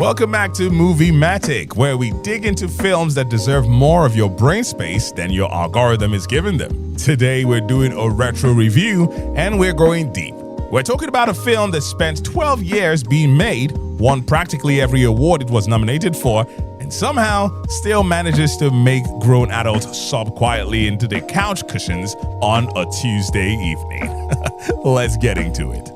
Welcome back to Movie-matic, where we dig into films that deserve more of your brain space than your algorithm is giving them. Today we're doing a retro review and we're going deep. We're talking about a film that spent 12 years being made, won practically every award it was nominated for, and somehow still manages to make grown adults sob quietly into their couch cushions on a Tuesday evening. Let's get into it.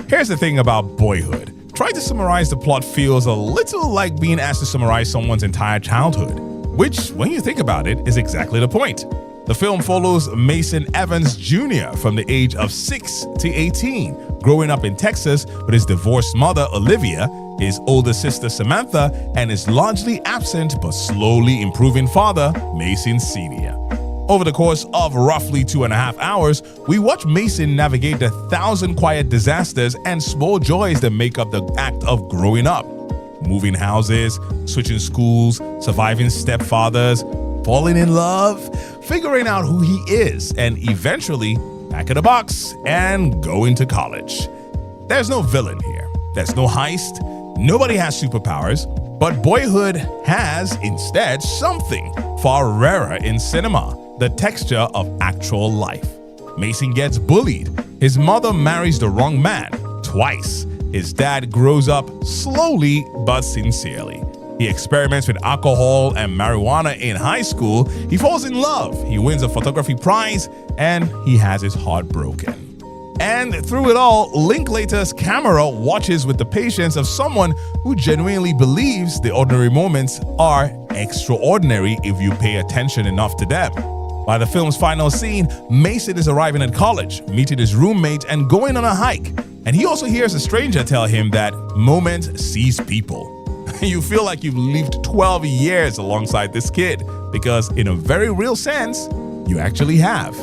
Here's the thing about Boyhood. Trying to summarize the plot feels a little like being asked to summarize someone's entire childhood, which, when you think about it, is exactly the point. The film follows Mason Evans Jr. from the age of 6 to 18, growing up in Texas with his divorced mother, Olivia, his older sister, Samantha, and his largely absent but slowly improving father, Mason Sr. Over the course of roughly 2.5 hours, we watch Mason navigate the 1,000 quiet disasters and small joys that make up the act of growing up. Moving houses, switching schools, surviving stepfathers, falling in love, figuring out who he is, and eventually packing a box and going to college. There's no villain here. There's no heist. Nobody has superpowers. But Boyhood has, instead, something far rarer in cinema: the texture of actual life. Mason gets bullied. His mother marries the wrong man twice. His dad grows up slowly but sincerely. He experiments with alcohol and marijuana in high school. He falls in love. He wins a photography prize, and he has his heart broken. And through it all, Linklater's camera watches with the patience of someone who genuinely believes the ordinary moments are extraordinary if you pay attention enough to them. By the film's final scene, Mason is arriving at college, meeting his roommate, and going on a hike. And he also hears a stranger tell him that moment sees people. You feel like you've lived 12 years alongside this kid, because in a very real sense, you actually have.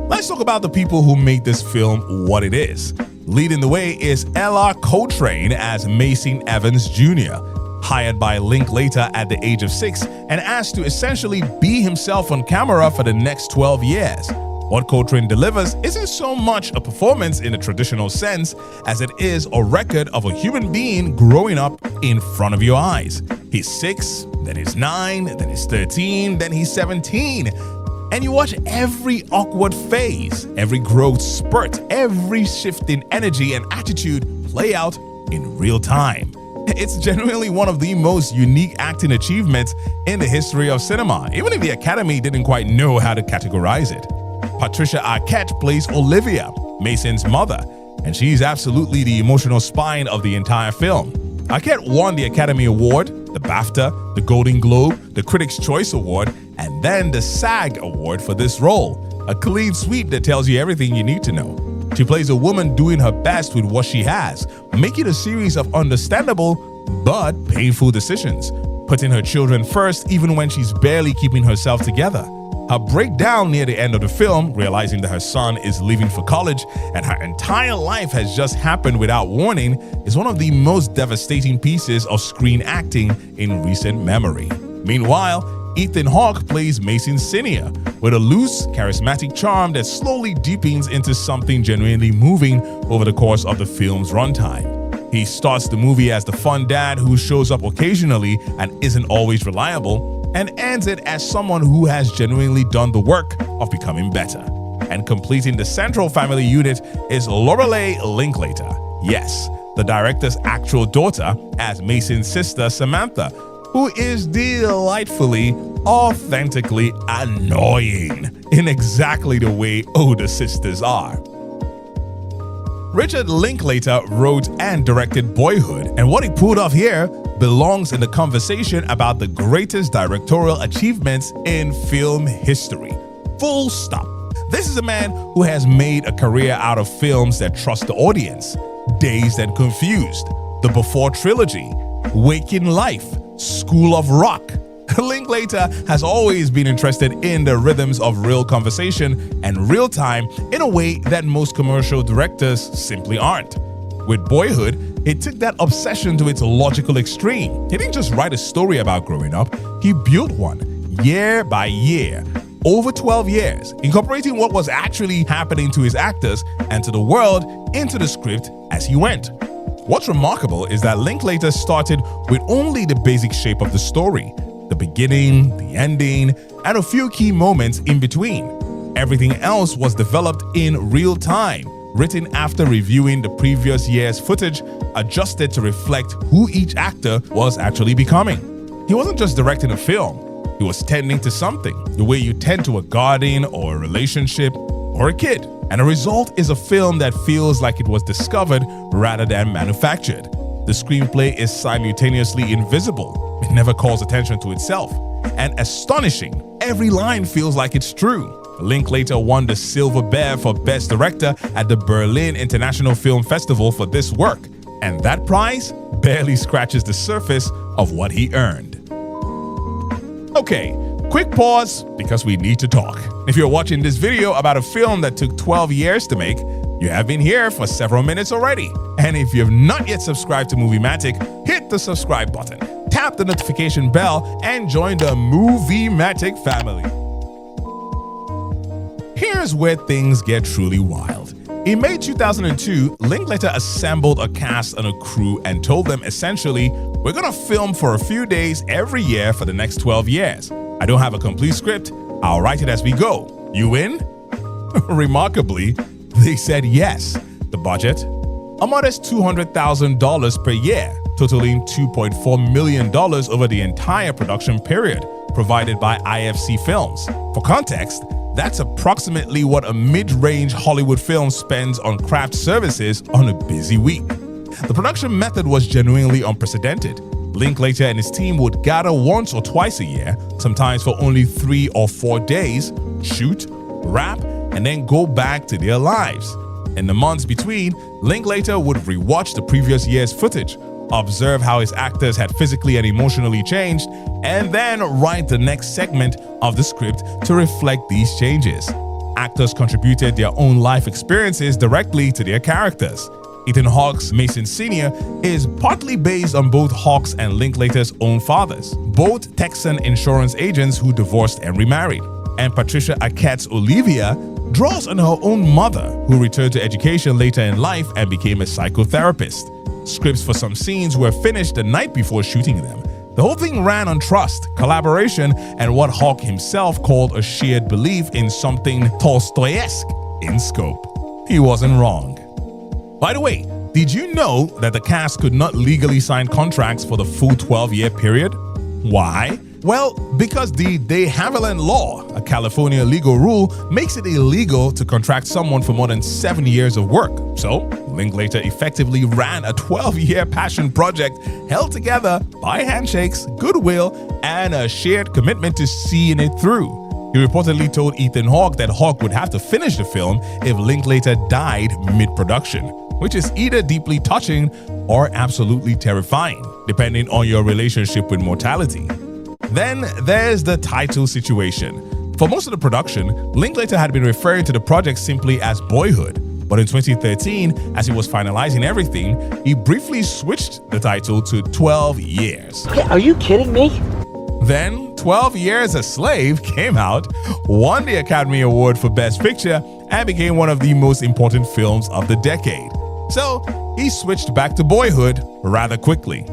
Let's talk about the people who made this film what it is. Leading the way is Ellar Coltrane as Mason Evans Jr., hired by Linklater at the age of 6 and asked to essentially be himself on camera for the next 12 years. What Coltrane delivers isn't so much a performance in a traditional sense as it is a record of a human being growing up in front of your eyes. He's 6, then he's 9, then he's 13, then he's 17. And you watch every awkward phase, every growth spurt, every shift in energy and attitude play out in real time. It's genuinely one of the most unique acting achievements in the history of cinema, even if the Academy didn't quite know how to categorize it. Patricia Arquette plays Olivia, Mason's mother, and she's absolutely the emotional spine of the entire film. Arquette won the Academy Award, the BAFTA, the Golden Globe, the Critics' Choice Award, and then the SAG Award for this role. A clean sweep that tells you everything you need to know. She plays a woman doing her best with what she has, making a series of understandable but painful decisions, putting her children first even when she's barely keeping herself together. Her breakdown near the end of the film, realizing that her son is leaving for college and her entire life has just happened without warning, is one of the most devastating pieces of screen acting in recent memory. Meanwhile, Ethan Hawke plays Mason Sr. with a loose, charismatic charm that slowly deepens into something genuinely moving over the course of the film's runtime. He starts the movie as the fun dad who shows up occasionally and isn't always reliable, and ends it as someone who has genuinely done the work of becoming better. And completing the central family unit is Lorelei Linklater, yes, the director's actual daughter, as Mason's sister Samantha, who is delightfully, authentically annoying in exactly the way older sisters are. Richard Linklater wrote and directed Boyhood, and what he pulled off here belongs in the conversation about the greatest directorial achievements in film history. Full stop. This is a man who has made a career out of films that trust the audience. Dazed and Confused, The Before Trilogy, Waking Life, School of Rock. Linklater has always been interested in the rhythms of real conversation and real time in a way that most commercial directors simply aren't. With Boyhood, He took that obsession to its logical extreme. He didn't just write a story about growing up, he built one, year by year, over 12 years, incorporating what was actually happening to his actors and to the world into the script as he went. What's remarkable is that Linklater started with only the basic shape of the story, the beginning, the ending, and a few key moments in between. Everything else was developed in real time, written after reviewing the previous year's footage, adjusted to reflect who each actor was actually becoming. He wasn't just directing a film, he was tending to something, the way you tend to a garden or a relationship or a kid. And the result is a film that feels like it was discovered rather than manufactured. The screenplay is simultaneously invisible. It never calls attention to itself. And astonishing, every line feels like it's true. Linklater won the Silver Bear for Best Director at the Berlin International Film Festival for this work. And that prize barely scratches the surface of what he earned. Okay, quick pause because we need to talk. If you're watching this video about a film that took 12 years to make, you have been here for several minutes already. And if you have not yet subscribed to Moviematic, hit the subscribe button, tap the notification bell, and join the Moviematic family. Here's where things get truly wild. In May 2002, Linklater assembled a cast and a crew and told them essentially, we're gonna film for a few days every year for the next 12 years. I don't have a complete script, I'll write it as we go. You in? Remarkably, they said yes. The budget? A modest $200,000 per year, totaling $2.4 million over the entire production period, provided by IFC Films. For context, that's approximately what a mid-range Hollywood film spends on craft services on a busy week. The production method was genuinely unprecedented. Linklater and his team would gather once or twice a year, sometimes for only 3 or 4 days, shoot, wrap, and then go back to their lives. In the months between, Linklater would rewatch the previous year's footage, observe how his actors had physically and emotionally changed, and then write the next segment of the script to reflect these changes. Actors contributed their own life experiences directly to their characters. Ethan Hawke's Mason Sr. is partly based on both Hawke's and Linklater's own fathers, both Texan insurance agents who divorced and remarried. And Patricia Arquette's Olivia draws on her own mother, who returned to education later in life and became a psychotherapist. Scripts for some scenes were finished the night before shooting them. The whole thing ran on trust, collaboration, and what Hawke himself called a shared belief in something Tolstoyesque in scope. He wasn't wrong. By the way, did you know that the cast could not legally sign contracts for the full 12-year period? Why? Well, because the de Havilland Law, a California legal rule, makes it illegal to contract someone for more than 7 years of work. So, Linklater effectively ran a 12-year passion project held together by handshakes, goodwill, and a shared commitment to seeing it through. He reportedly told Ethan Hawke that Hawke would have to finish the film if Linklater died mid-production, which is either deeply touching or absolutely terrifying, depending on your relationship with mortality. Then there's the title situation. For most of the production, Linklater had been referring to the project simply as Boyhood, but in 2013, as he was finalizing everything, he briefly switched the title to 12 Years. Are you kidding me? Then 12 Years a Slave came out, won the Academy Award for Best Picture, and became one of the most important films of the decade. So he switched back to Boyhood rather quickly.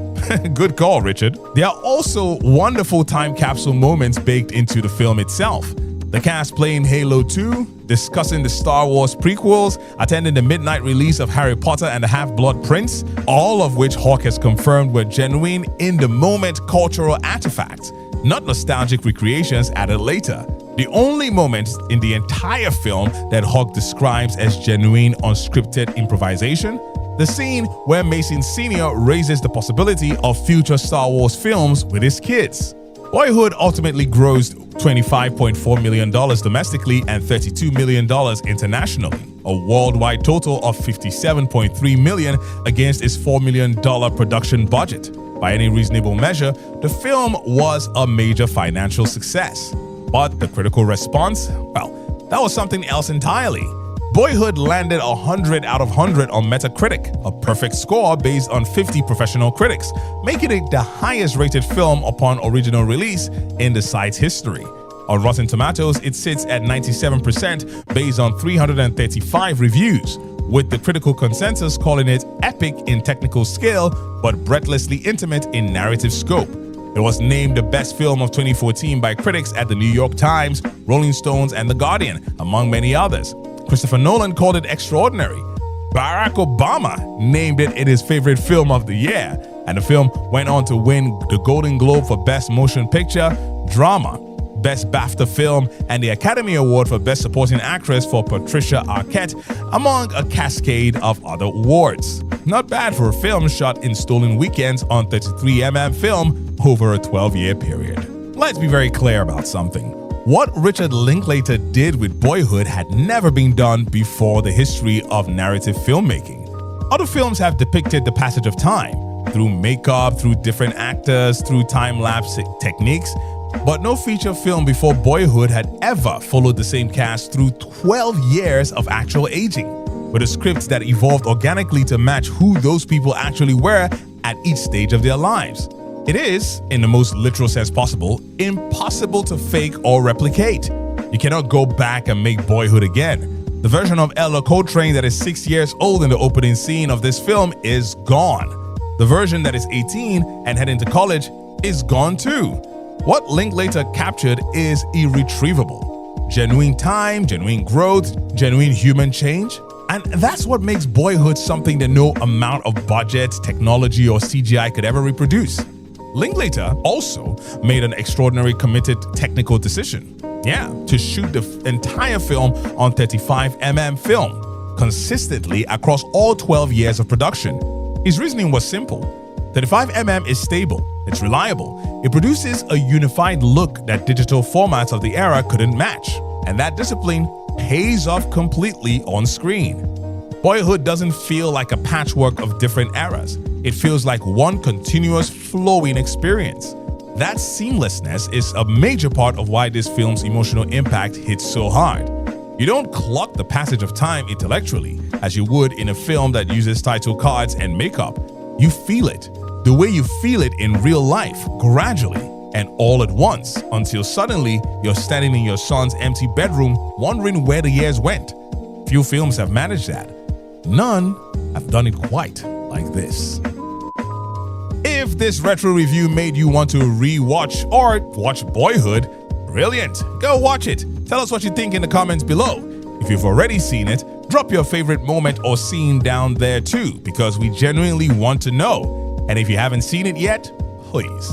Good call, Richard. There are also wonderful time capsule moments baked into the film itself. The cast playing Halo 2, discussing the Star Wars prequels, attending the midnight release of Harry Potter and the Half-Blood Prince, all of which Hawke has confirmed were genuine, in-the-moment cultural artifacts, not nostalgic recreations added later. The only moment in the entire film that Hawke describes as genuine unscripted improvisation, the scene where Mason Sr. raises the possibility of future Star Wars films with his kids. Boyhood ultimately grossed $25.4 million domestically and $32 million internationally, a worldwide total of $57.3 million against its $4 million production budget. By any reasonable measure, the film was a major financial success. But the critical response? Well, that was something else entirely. Boyhood landed 100 out of 100 on Metacritic, a perfect score based on 50 professional critics, making it the highest rated film upon original release in the site's history. On Rotten Tomatoes, it sits at 97% based on 335 reviews, with the critical consensus calling it epic in technical skill but breathlessly intimate in narrative scope. It was named the best film of 2014 by critics at the New York Times, Rolling Stones, and The Guardian, among many others. Christopher Nolan called it extraordinary. Barack Obama named it his favorite film of the year, and the film went on to win the Golden Globe for Best Motion Picture, Drama, Best BAFTA Film, and the Academy Award for Best Supporting Actress for Patricia Arquette, among a cascade of other awards. Not bad for a film shot in stolen weekends on 33mm film over a 12-year period. Let's be very clear about something. What Richard Linklater did with Boyhood had never been done before the history of narrative filmmaking. Other films have depicted the passage of time, through makeup, through different actors, through time-lapse techniques, but no feature film before Boyhood had ever followed the same cast through 12 years of actual aging, with a script that evolved organically to match who those people actually were at each stage of their lives. It is, in the most literal sense possible, impossible to fake or replicate. You cannot go back and make Boyhood again. The version of Ellar Coltrane that is 6 years old in the opening scene of this film is gone. The version that is 18 and heading to college is gone too. What Linklater captured is irretrievable. Genuine time, genuine growth, genuine human change. And that's what makes Boyhood something that no amount of budget, technology, or CGI could ever reproduce. Linklater also made an extraordinary committed technical decision. To shoot the entire film on 35mm film, consistently across all 12 years of production. His reasoning was simple. 35mm is stable, it's reliable, it produces a unified look that digital formats of the era couldn't match, and that discipline pays off completely on screen. Boyhood doesn't feel like a patchwork of different eras. It feels like one continuous flowing experience. That seamlessness is a major part of why this film's emotional impact hits so hard. You don't clock the passage of time intellectually, as you would in a film that uses title cards and makeup. You feel it, the way you feel it in real life, gradually and all at once, until suddenly you're standing in your son's empty bedroom wondering where the years went. Few films have managed that. None have done it quite like this. If this retro review made you want to re-watch or watch Boyhood, brilliant! Go watch it. Tell us what you think in the comments below. If you've already seen it, drop your favorite moment or scene down there too, because we genuinely want to know. And if you haven't seen it yet, please,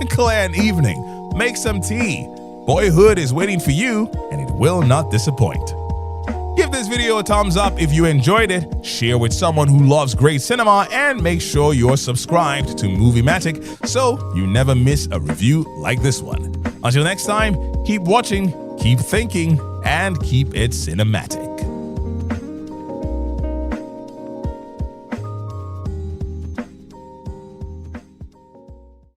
clear an evening, make some tea. Boyhood is waiting for you, and it will not disappoint. Give this video a thumbs up if you enjoyed it, share with someone who loves great cinema, and make sure you're subscribed to Moviematic so you never miss a review like this one. Until next time, keep watching, keep thinking, and keep it cinematic.